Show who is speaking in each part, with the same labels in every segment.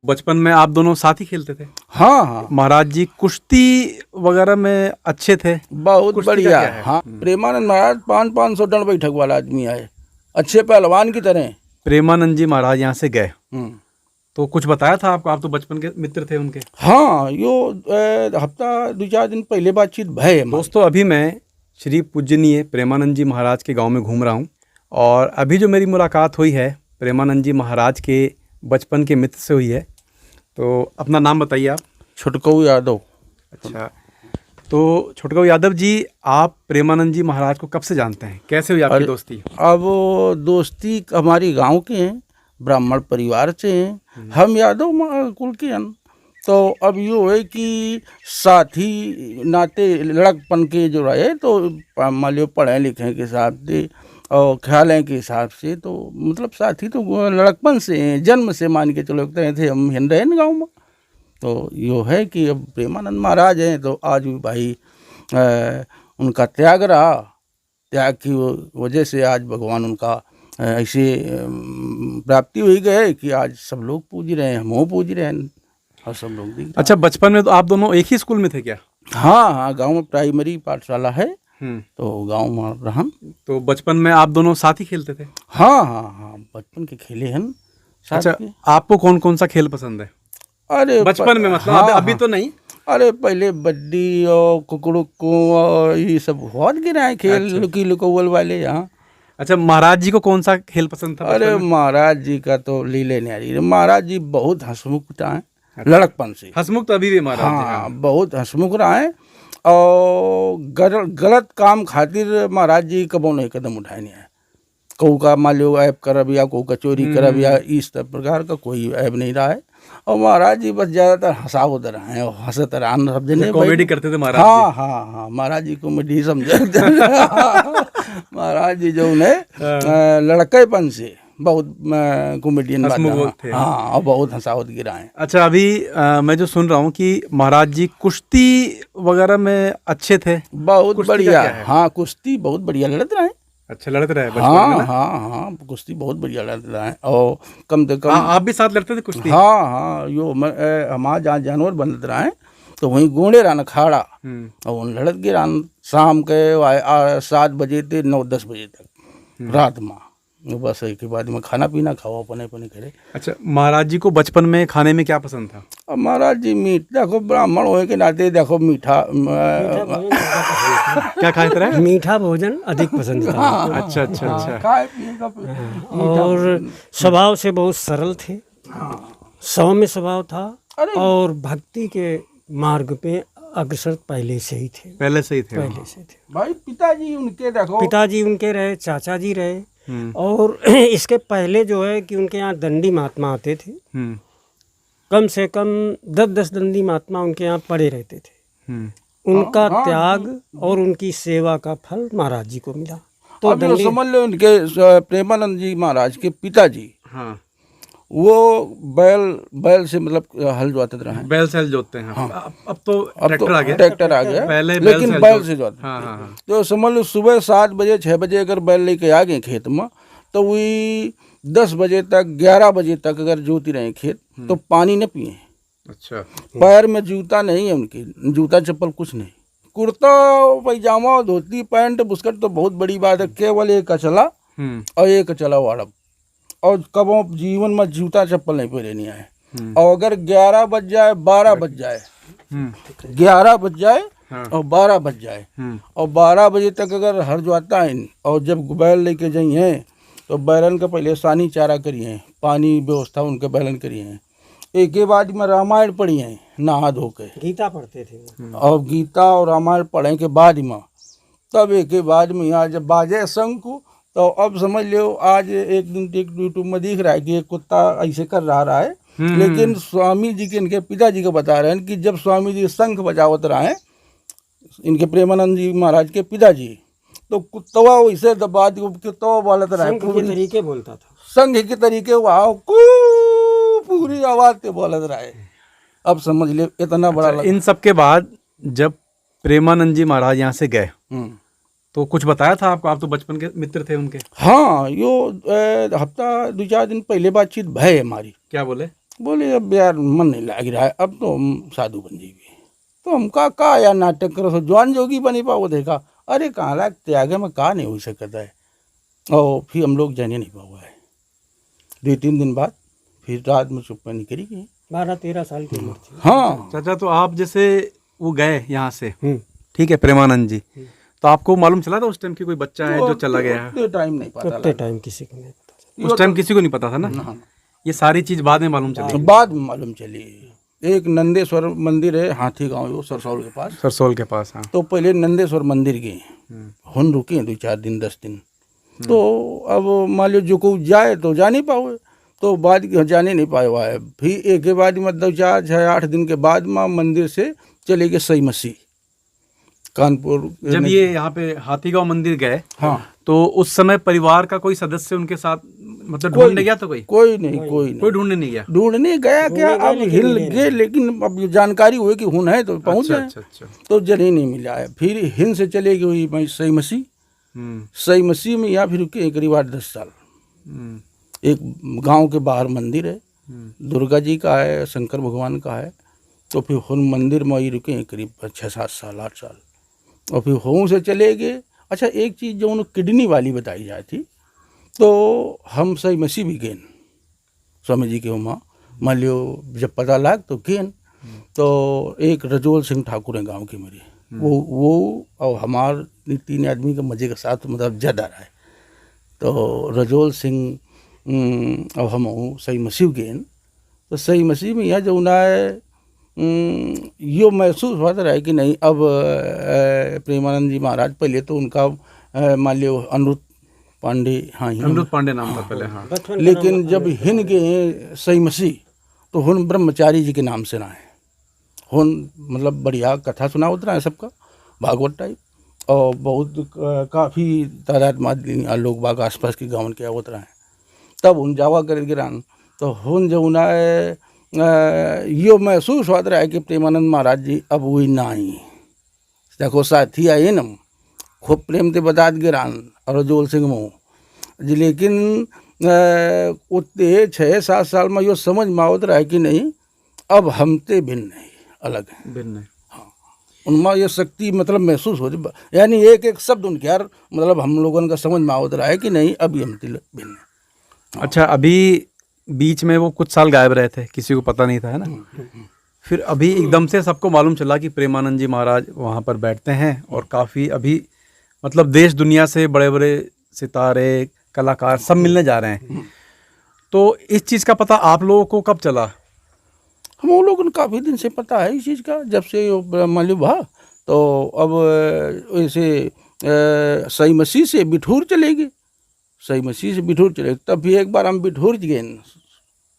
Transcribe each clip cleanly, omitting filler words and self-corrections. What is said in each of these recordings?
Speaker 1: बचपन में आप दोनों साथ ही खेलते थे?
Speaker 2: हाँ हाँ,
Speaker 1: महाराज जी कुश्ती वगैरह में अच्छे थे?
Speaker 2: बहुत
Speaker 1: कुश्ती का
Speaker 2: बढ़िया।
Speaker 1: क्या है?
Speaker 2: हाँ, प्रेमानंद महाराज 500 टन बैठक वाला आदमी आए, अच्छे पहलवान की तरह।
Speaker 1: प्रेमानंद जी महाराज यहाँ से गए
Speaker 2: हम्म।
Speaker 1: तो कुछ बताया था आपको? आप तो बचपन के मित्र थे उनके।
Speaker 2: हाँ, यो हफ्ता 2-4 दिन पहले बातचीत भय हमारी।
Speaker 1: दोस्तों, अभी मैं श्री पूजनीय प्रेमानंद जी महाराज के गांव में घूम रहा हूं और अभी जो मेरी मुलाकात हुई है प्रेमानंद जी महाराज के बचपन के मित्र से हुई है। तो अपना नाम बताइए आप।
Speaker 2: छुटकू यादव।
Speaker 1: अच्छा, तो छोटकाऊ यादव जी, आप प्रेमानंद जी महाराज को कब से जानते हैं? कैसे हुई आपकी दोस्ती?
Speaker 2: अब वो दोस्ती हमारी गांव के हैं, ब्राह्मण परिवार से हैं, हम यादव कुल के हैं। तो अब यो है कि साथी नाते लड़कपन के जो रहे, तो मान लो पढ़े लिखे के हिसाब से और ख्याल के हिसाब से, तो मतलब साथी तो लड़कपन से हैं, जन्म से मान के चलो थे हम हिंद गाँव में। तो यो है कि अब प्रेमानंद महाराज हैं तो आज भी भाई उनका त्याग रहा, त्याग की वजह से आज भगवान उनका ऐसे प्राप्ति हुई गए कि आज सब लोग पूज रहे हैं, हम पूज रहे हैं और सब लोग दिख रहे हैं।
Speaker 1: अच्छा, बचपन में तो आप दोनों एक ही स्कूल में थे क्या?
Speaker 2: हाँ हाँ, गांव में प्राइमरी पाठशाला है, तो गांव में रहा।
Speaker 1: तो बचपन में आप दोनों साथ ही खेलते थे?
Speaker 2: हाँ हाँ हाँ, बचपन के खेले हैं साथ
Speaker 1: अच्छा,
Speaker 2: के।
Speaker 1: आपको कौन कौन सा खेल पसंद है
Speaker 2: अरे
Speaker 1: बचपन में? मतलब
Speaker 2: हाँ,
Speaker 1: अभी तो नहीं।
Speaker 2: अरे पहले बड्डी और कुकड़ुक्कू और ये सब बहुत गिराए खेल।
Speaker 1: अच्छा।
Speaker 2: लुकी लुकोवल वाले यहाँ।
Speaker 1: अच्छा, महाराज जी को कौन सा खेल पसंद था
Speaker 2: अरे
Speaker 1: बचपन में?
Speaker 2: महाराज जी का तो लीले न्यारी। महाराज जी बहुत हंसमुख हैं लड़कपन से।
Speaker 1: हंसमुख तो अभी भी महाराज जी।
Speaker 2: हाँ, बहुत हंसमुख रहे और गलत काम खातिर महाराज जी कबो नहीं कदम उठाए नहीं है। कहू का मान लो ऐप करब या कहू का चोरी करब या इस प्रकार का कोई ऐप नहीं रहा है। और महाराज जी बस ज़्यादातर हंसावत रहे हैं और हंसत रहे सब जने।
Speaker 1: कॉमेडी करते थे महाराज
Speaker 2: हाँ हाँ हाँ, महाराज जी कॉमेडी समझे। महाराज जी जो उन्हें लड़केपन से बहुत कॉमेडियन
Speaker 1: थे।
Speaker 2: हाँ, और बहुत हंसावत गिराए।
Speaker 1: अच्छा, अभी मैं जो सुन रहा हूँ कि महाराज जी कुश्ती वगैरह में अच्छे थे?
Speaker 2: बहुत
Speaker 1: कुश्ती का
Speaker 2: बढ़िया।
Speaker 1: क्या है?
Speaker 2: हाँ, कुश्ती बहुत बढ़िया लड़ते रहे।
Speaker 1: अच्छा, लड़ते रहे बचपन
Speaker 2: हाँ
Speaker 1: में ना?
Speaker 2: हाँ हाँ, कुश्ती बहुत बढ़िया लड़ते रहे और कम से कम।
Speaker 1: आप भी साथ लड़ते थे कुश्ती?
Speaker 2: हाँ हाँ, यो हमारे जहाँ जानवर बनते रहे तो वहीं गोंडे रहना खाड़ा और उन लड़त के रहन शाम के 7 बजे से 9-10 बजे तक रात में। बस एक बाद में खाना पीना खाओ अपने अपने करे।
Speaker 1: अच्छा, महाराज जी को बचपन में खाने में क्या पसंद था?
Speaker 2: अब महाराज जी मीठ, देखो ब्राह्मण होने के नाते देखो मीठा
Speaker 1: क्या खाते रहे?
Speaker 3: मीठा भोजन अधिक पसंद था।
Speaker 1: अच्छा अच्छा अच्छा।
Speaker 2: खाए पिए का
Speaker 3: और स्वभाव से बहुत सरल थे, सौम्य स्वभाव था और भक्ति के मार्ग पे अग्रसर पहले से ही थे।
Speaker 1: पहले से ही थे?
Speaker 3: पहले से थे
Speaker 2: भाई। पिताजी उनके देखो,
Speaker 3: पिताजी उनके रहे, चाचा जी रहे और इसके पहले जो है कि उनके यहाँ दंडी महात्मा आते थे। कम से कम 10-10 दंडी महात्मा उनके यहाँ पड़े रहते थे। उनका त्याग और उनकी सेवा का फल महाराज जी को मिला। तो
Speaker 2: अब समझ लो उनके प्रेमानंद जी महाराज के पिताजी,
Speaker 1: हाँ,
Speaker 2: वो बैल से मतलब हल जोतते रहे।
Speaker 1: बैल से हल जोतते हैं।
Speaker 2: हाँ।
Speaker 1: अब तो ट्रैक्टर आ गया।
Speaker 2: ट्रैक्टर आ गया,
Speaker 1: पहले
Speaker 2: लेकिन बैल से जोतते।
Speaker 1: हाँ हाँ हाँ।
Speaker 2: तो समझ लो सुबह 7 बजे 6 बजे अगर बैल लेके आ गए खेत में, तो वही 10 बजे तक 11 बजे तक अगर जोती रहे खेत तो पानी न पिए।
Speaker 1: अच्छा।
Speaker 2: पैर में जूता नहीं है उनके, जूता चप्पल कुछ नहीं। कुर्ता पैजामा धोती पैंट बुस्कट तो बहुत बड़ी बात है, केवल एक अचला और एक चला वाड़ब। और कबो जीवन में जूता चप्पल नहीं पहननी है। और अगर 11 बज जाए 12 बज जाए, 11 बज जाए और 12 बज जाए और 12 बजे तक अगर हर जोता है और जब बैल लेके जाइए तो बैलन का पहले सानी चारा करिए, पानी व्यवस्था उनके बैलन करिए। एक के बाद में रामायण पढ़िए नहा धो के,
Speaker 3: गीता पढ़ते थे
Speaker 2: और गीता और रामायण पढ़ने के बाद में तब एक के बाद में यहाँ जब बाजे शंख, तो अब समझ लो आज एक दिन यूट्यूब में दिख रहा है कि एक कुत्ता ऐसे कर रहा है, लेकिन स्वामी जी के इनके पिताजी को बता रहे हैं कि जब स्वामी जी शंख बजावत रहे इनके प्रेमानंद जी महाराज के पिताजी, तो कुत्तवा वैसे दबा कुत्तवा बोलत रहा,
Speaker 3: संघ के तरीके बोलता था,
Speaker 2: संघ के तरीके वहाँ पूरी आवाज से बोलत रहा है। अब समझ ले इतना बड़ा।
Speaker 1: इन सब के बाद जब प्रेमानंद जी महाराज यहाँ से गए तो कुछ बताया था आपको? आप तो बचपन के मित्र थे उनके।
Speaker 2: हाँ, यो हफ्ता 2-4 दिन पहले बातचीत भय हमारी।
Speaker 1: क्या बोले?
Speaker 2: बोले अब यार मन नहीं लग रहा है, अब तो हम साधु बन जाइए। तो हम का यार नाटक करो, जवान जोगी बनी पाओ। देखा अरे कहाँ लाग त्यागे में कहा नहीं हो सकता है। और फिर हम लोग जाने नहीं पाओ है। 2-3 दिन बाद फिर रात में चुप में निकली गई।
Speaker 3: 12-13 साल की उम्र थी।
Speaker 2: हाँ
Speaker 1: चाचा, तो आप जैसे वो गए यहाँ से, ठीक है, प्रेमानंद जी, तो आपको मालूम चला था उस टाइम की कोई बच्चा है जो चला गया है?
Speaker 2: उतने टाइम नहीं पता
Speaker 3: उतने टाइम किसी को नहीं पता।
Speaker 1: उस टाइम किसी को नहीं पता था ना।
Speaker 2: हाँ।
Speaker 1: ये सारी चीज बाद में मालूम चली।
Speaker 2: बाद में मालूम चली। एक नंदेश्वर मंदिर है हाथी गांव, वो सरसौल के पास।
Speaker 1: सरसोल के पास, हाँ।
Speaker 2: तो पहले नंदेश्वर मंदिर गए, हम रुके 2-4 दिन 10 दिन। तो अब मान लो जो कोई जाए तो जा नहीं पाओ, तो बाद जाने नहीं पाए हुआ है। फिर एक के बाद मतलब 4-6-8 दिन के बाद माँ मंदिर से चले गए सही मसीह कानपुर।
Speaker 1: जब ये यहाँ पे हाथीगांव मंदिर गए,
Speaker 2: हाँ,
Speaker 1: तो उस समय परिवार का कोई सदस्य उनके साथ मतलब ढूंढने गया? तो कोई
Speaker 2: कोई
Speaker 1: ढूंढने नहीं गया।
Speaker 2: ढूंढने गया क्या, अब हिल गए, लेकिन अब जानकारी हुई कि हुन है तो पहुंच गए।
Speaker 1: अच्छा।
Speaker 2: तो जल ही नहीं मिला है। फिर हिंद से चले गई मैं सही मसीह। सही मसीह में यहाँ फिर रुके करीब 8-10 साल। एक गांव के बाहर मंदिर है, दुर्गा जी का है, शंकर भगवान का है। तो फिर हुन मंदिर में ही रुके करीब 6-7 साल 8 साल। और फिर हों से चले गए। अच्छा, एक चीज़ जो उन्होंने किडनी वाली बताई जाती थी, तो हम सही मसीह भी गए स्वामी जी के वहाँ। मान लियो जब पता लग तो गए। तो एक रजोल सिंह ठाकुर है गांव के मेरे, वो और हमार 3 आदमी के मजे के साथ मतलब ज़्यादा रहा है। तो रजोल सिंह और हम सही मसीह गए। तो सही मसीह में यह जो ना है यो महसूस होता रहा है कि नहीं, अब प्रेमानंद जी महाराज, पहले तो उनका मान लियो अनिरुद्ध पांडे, हाँ
Speaker 1: अनिरुद्ध पांडे नाम था पहले, हाँ।
Speaker 2: लेकिन जब हिन गए सही मसीह तो हुन ब्रह्मचारी जी के नाम से ना है। हुन मतलब बढ़िया कथा सुना उतरा है सबका, भागवत टाइप। और बहुत काफ़ी तादाद में लोग बाग आसपास के गाँव के उतरा है। तब उन जावा कर गिरान तो हुन जो ना है यो महसूस होता रहा है कि प्रेमानंद महाराज जी अब वही ना ही। देखो साथी आए न खूब प्रेम से बता गिरान और जोल सिंह मोह जी, लेकिन उतने 6-7 साल में यो समझ में आवत रहा है कि नहीं, अब हमते भिन्न है, अलग है,
Speaker 1: भिन्न है।
Speaker 2: हाँ, उनमें ये शक्ति मतलब महसूस हो रही, यानी एक शब्द उनके यार मतलब हम लोगों का समझ में आवत रहा है कि नहीं, अभी हमते भिन्न है।
Speaker 1: अच्छा, अभी बीच में वो कुछ साल गायब रहे थे, किसी को पता नहीं था, है ना। फिर अभी एकदम से सबको मालूम चला कि प्रेमानंद जी महाराज वहाँ पर बैठते हैं और काफ़ी अभी मतलब देश दुनिया से बड़े बड़े सितारे कलाकार सब मिलने जा रहे हैं। तो इस चीज़ का पता आप लोगों को कब चला?
Speaker 2: हम लोगों को काफ़ी दिन से पता है इस चीज़ का, जब से मालूम हुआ। तो अब वैसे सही मसीह से बिठूर चले गए, सही मसीह से बिठूर चले, तब भी एक बार हम बिठूर गए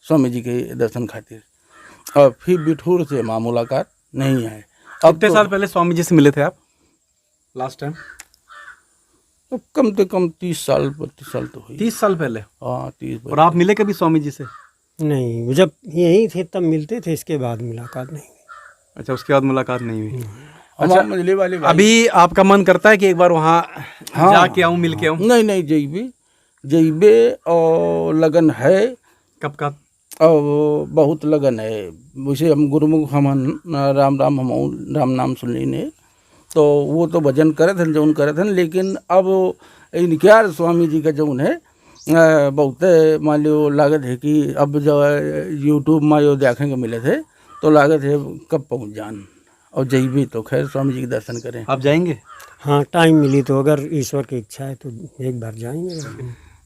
Speaker 2: स्वामी जी के दर्शन खातिर, और फिर बिठूर से माँ मुलाकात नहीं है। अब
Speaker 1: कितने साल पहले स्वामी जी से मिले थे आप लास्ट टाइम?
Speaker 2: तो कम से कम 30 साल 32 साल तो हुई।
Speaker 1: 30 साल पहले?
Speaker 2: हाँ 30।
Speaker 1: और आप मिले कभी स्वामी जी से?
Speaker 3: नहीं, जब यहीं थे तब मिलते थे, इसके बाद मुलाकात नहीं हुई।
Speaker 1: अच्छा, उसके बाद मुलाकात नहीं हुई।
Speaker 2: अच्छा, मजले वाले
Speaker 1: अभी आपका मन करता है कि एक बार वहाँ जाके आऊँ, मिल के आऊँ?
Speaker 2: नहीं जइबे और लगन है।
Speaker 1: कब का?
Speaker 2: और बहुत लगन है। वैसे हम गुरुमुख हम राम राम हम राम नाम सुन लेने, तो वो तो भजन करे थे जौन करे थे, लेकिन अब इनकार स्वामी जी का जौन है बहुत मान लो लागत है कि अब जो यूट्यूब में जो देखेंगे मिले थे, तो लागत है कब पहुँच जान और जइबे तो खैर स्वामी जी के दर्शन करें।
Speaker 1: आप जाएंगे?
Speaker 3: हाँ, टाइम मिली तो, अगर ईश्वर की इच्छा है तो एक बार जाएंगे।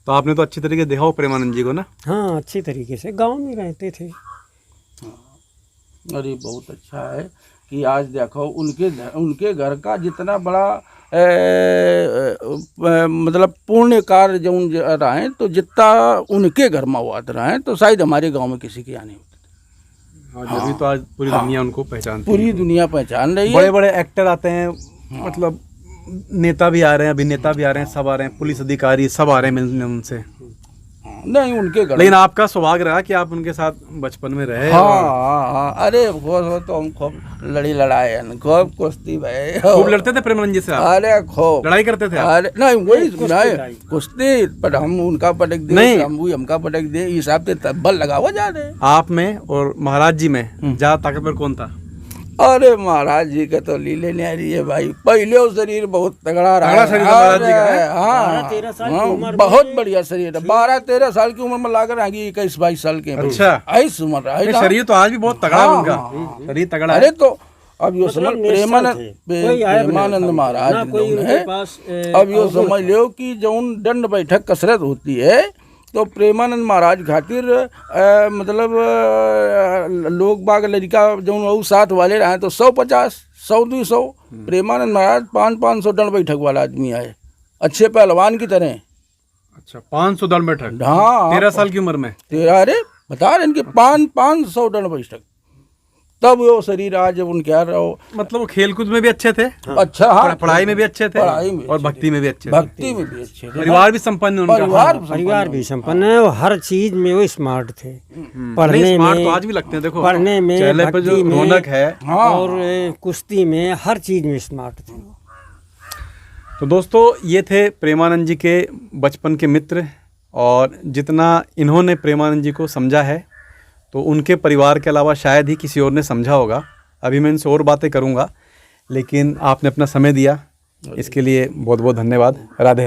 Speaker 1: तो आपने तो अच्छी तरीके से देखा हो प्रेमानंद जी को ना?
Speaker 3: हाँ, अच्छी तरीके से गांव में रहते थे।
Speaker 2: अरे बहुत अच्छा है कि आज देखो उनके घर का जितना बड़ा मतलब पुण्य कार्य जो रहा है, तो जितना उनके घर में हुआ रहा है, तो शायद हमारे गांव में किसी के यहाँ नहीं होते।
Speaker 1: हाँ, जब भी तो आज पूरी दुनिया उनको पहचानती है।
Speaker 2: पूरी दुनिया पहचान रही है।
Speaker 1: बड़े बड़े एक्टर आते हैं, मतलब नेता भी आ रहे हैं, अभिनेता भी आ रहे हैं, सब आ रहे हैं, पुलिस अधिकारी सब आ रहे हैं मिलने उनसे।
Speaker 2: नहीं उनके गढ़।
Speaker 1: लेकिन आपका सौभाग्य रहा कि आप उनके साथ बचपन में रहे।
Speaker 2: हाँ
Speaker 1: और
Speaker 2: हाँ हाँ, अरे वो तो हम खूब लड़ी लड़ाए, खूब कुश्ती भाई,
Speaker 1: खूब लड़ते थे प्रेमानंद जी से आप?
Speaker 2: अरे खूब
Speaker 1: लड़ाई करते थे आप?
Speaker 2: अरे नहीं वही नहीं कुश्ती, पर हम उनका पटक दे,
Speaker 1: नहीं।
Speaker 2: हम भी हमका पटक दे, इस हिसाब से तब बल लगावा जा रहे।
Speaker 1: आप में और महाराज जी में ज्यादा ताकतवर कौन था?
Speaker 2: अरे महाराज जी का तो लीले न्यारी है भाई, पहले वो शरीर बहुत तगड़ा रहा।
Speaker 1: तगड़ा शरीर था महाराज जी का, है?
Speaker 2: हाँ
Speaker 3: 12-13 साल की
Speaker 2: हाँ,
Speaker 3: उम्र में
Speaker 2: बहुत बढ़िया शरीर है। 12-13 साल की उम्र में लाकर आगे 21-22 साल के।
Speaker 1: अच्छा।
Speaker 2: ऐसी उम्र रहा है।
Speaker 1: शरीर तो आज भी बहुत तगड़ा है
Speaker 2: हाँ,
Speaker 1: उनका,
Speaker 2: हाँ,
Speaker 1: शरीर तगड़ा है।
Speaker 2: अरे तो अब यो समझ
Speaker 3: मतलब नेशनल थे। कोई आयब नहीं
Speaker 2: प्रेमानंद
Speaker 3: था।
Speaker 2: महाराज
Speaker 3: ना कोई
Speaker 2: जो
Speaker 3: उनके
Speaker 2: है,
Speaker 3: पास,
Speaker 2: अब यो समझ लो कि जौन दंड बैठक कसरत होती है तो प्रेमानंद महाराज खातिर मतलब लोग बाग लड़का जौन वो साथ वाले रहे तो 150 100-200 प्रेमानंद महाराज 500 दंड बैठक वाला आदमी आए, अच्छे पहलवान की तरह।
Speaker 1: अच्छा 500 दंड बैठक?
Speaker 2: हाँ
Speaker 1: 13 साल की उम्र में?
Speaker 2: 13, अरे बता रहे इनके 500 दंड बैठक। तब वो शरीर आज जब उनके आ रहा हो,
Speaker 1: मतलब वो खेल कूद में भी अच्छे थे?
Speaker 2: अच्छा हाँ,
Speaker 1: पढ़ाई में भी अच्छे थे
Speaker 2: पढ़ाई में भी
Speaker 1: और भक्ति में भी अच्छे थे?
Speaker 2: भक्ति में भी अच्छे थे,
Speaker 1: परिवार भी संपन्न है उनका?
Speaker 3: परिवार भी संपन्न है और हर चीज में वो स्मार्ट थे।
Speaker 1: नहीं,
Speaker 3: पढ़ने
Speaker 1: स्मार्ट
Speaker 3: में,
Speaker 1: तो आज भी लगते हैं, देखो
Speaker 3: पढ़ने में,
Speaker 1: चेहरे पे जो
Speaker 3: भक्ति में,
Speaker 1: रौनक है।
Speaker 3: और कुश्ती में, हर चीज में स्मार्ट थे।
Speaker 1: तो दोस्तों ये थे प्रेमानंद जी के बचपन के मित्र, और जितना इन्होंने प्रेमानंद जी को समझा है तो उनके परिवार के अलावा शायद ही किसी और ने समझा होगा। अभी मैं इनसे और बातें करूंगा, लेकिन आपने अपना समय दिया, इसके लिए बहुत बहुत धन्यवाद। राधे राधे।